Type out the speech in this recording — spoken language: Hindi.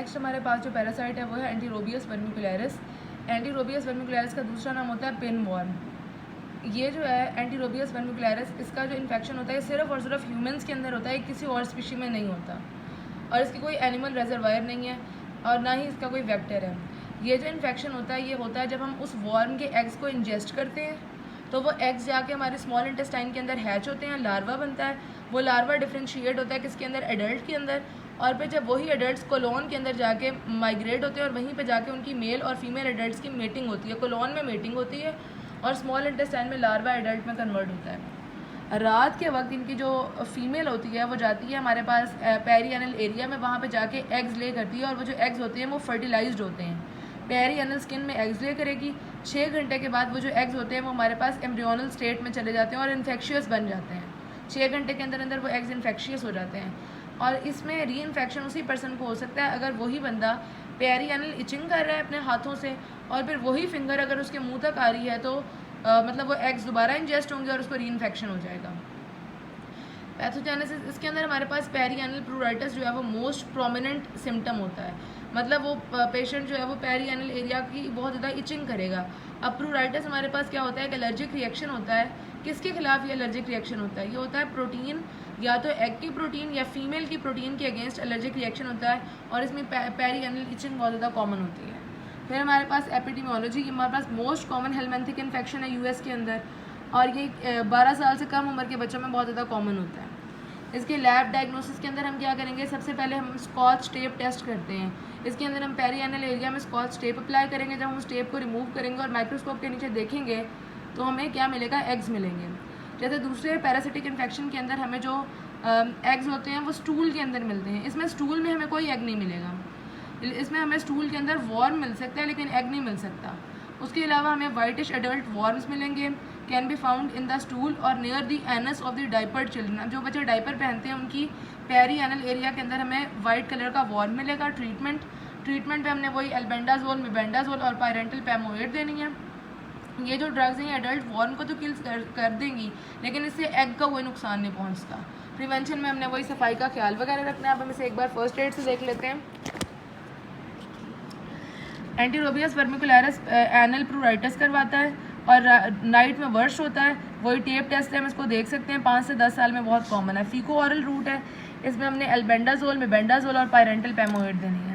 नेक्स्ट हमारे पास जो पैरासाइट है वो है एंटीरोबियस वर्मिकुलरिस। एंटीरोबियस वर्मिकुलरिस का दूसरा नाम होता है पिन वॉर्म। ये जो है एंटीरोबियस वर्मिकुलरिस, इसका जो इन्फेक्शन होता है सिर्फ और सिर्फ ह्यूमंस के अंदर होता है, किसी और स्पीशी में नहीं होता, और इसकी कोई एनिमल रिजर्वायर नहीं है और ना ही इसका कोई वेक्टर है। ये जो इन्फेक्शन होता है ये होता है जब हम उस वॉर्म के एग्स को इंजेस्ट करते हैं, तो वो एग्स जाके हमारे स्मॉल इंटेस्टाइन के अंदर हैच होते हैं, लार्वा बनता है। वो लार्वा डिफ्रेंशिएट होता है किसके अंदर, एडल्ट के अंदर, और फिर जब वही एडल्ट्स कोलोन के अंदर जाके माइग्रेट होते हैं और वहीं पे जाके उनकी मेल और फीमेल एडल्ट्स की मेटिंग होती है। कोलोन में मेटिंग होती है और स्मॉल इंटेस्टाइन में लार्वा एडल्ट में कन्वर्ट होता है। रात के वक्त इनकी जो फीमेल होती है वो जाती है हमारे पास पेरिएनल एरिया में, वहाँ पे जाके एग्स ले करती है, और वो जो एग्स होते हैं वो फर्टिलाइज्ड होते हैं। पेरिएनल स्किन में एग्स ले करेगी, 6 घंटे के बाद वो जो एग्स होते हैं वो हमारे पास एम्ब्रियोनल स्टेट में चले जाते हैं और इन्फेक्शियस बन जाते हैं। 6 घंटे के अंदर अंदर वो एग्स इन्फेक्शियस हो जाते हैं, और इसमें री इन्फेक्शन उसी पर्सन को हो सकता है अगर वही बंदा पेरिएनल इचिंग कर रहा है अपने हाथों से, और फिर वही फिंगर अगर उसके मुंह तक आ रही है तो मतलब वो एग्स दोबारा इंजेस्ट होंगे और उसको री इन्फेक्शन हो जाएगा। पैथोजेनेसिस, इसके अंदर हमारे पास पेरिएनल प्लूराइटिस जो है वो मोस्ट प्रोमिनेंट सिम्टम होता है। मतलब वो पेशेंट जो है वो पेरिएनल एरिया की बहुत ज़्यादा इचिंग करेगा। अब प्लूराइटिस हमारे पास क्या होता है, एक एलर्जिक रिएक्शन होता है। किसके खिलाफ ये एलर्जिक रिएक्शन होता है, ये होता है प्रोटीन, या तो एग की प्रोटीन या फीमेल की प्रोटीन के अगेंस्ट एलर्जिक रिएक्शन होता है, और इसमें पेरिएनल इचिंग बहुत ज़्यादा कॉमन होती है। फिर हमारे पास एपिडेमियोलॉजी, हमारे पास मोस्ट कॉमन हेलमेंथिक इन्फेक्शन है यूएस के अंदर, और ये 12 साल से कम उम्र के बच्चों में बहुत ज़्यादा कॉमन होता है। इसके लैब डायग्नोसिस के अंदर हम क्या करेंगे, सबसे पहले हम स्कॉच टेप टेस्ट करते हैं। इसके अंदर हम पेरिएनल एरिया में स्कॉच टेप अप्लाई करेंगे। जब हम उस टेप को रिमूव करेंगे और माइक्रोस्कोप के नीचे देखेंगे तो हमें क्या मिलेगा, एग्स मिलेंगे। जैसे दूसरे पैरासिटिक इन्फेक्शन के अंदर हमें जो एग्स होते हैं वो स्टूल के अंदर मिलते हैं, इसमें स्टूल में हमें कोई एग नहीं मिलेगा। इसमें हमें स्टूल के अंदर वॉर्म मिल सकता है लेकिन एग नहीं मिल सकता। उसके अलावा हमें वाइटिश एडल्ट वॉर्म्स मिलेंगे, can be found in the stool और near the anus of the diapered children. जो बच्चे डाइपर पहनते हैं उनकी पेरिएनल एरिया के अंदर हमें वाइट कलर का वॉर्म मिलेगा। ट्रीटमेंट पे हमने वही एल्बेंडाजोल, मेबेंडाजोल और पायरेंटल पैमोएट देनी है। ये जो ड्रग्स हैं एडल्ट वॉर्म को तो किल कर देंगी, लेकिन इससे एग का कोई नुकसान नहीं पहुंचता। प्रिवेंशन में हमने वही सफाई का ख्याल वगैरह रखना है। अब हम इसे एक बार फर्स्ट एड से देख लेते हैं। एंटीरोबियस वर्मिकुलरिस एनल प्लूराइटिस करवाता है और नाइट में वर्श होता है। वही टेप टेस्ट है, हम इसको देख सकते हैं, 5 से 10 साल में बहुत कॉमन है। फीको ऑरल रूट है, इसमें हमने एल्बेंडाजोल, मेबेंडाजोल और पायरेंटल पैमोएट देनी है।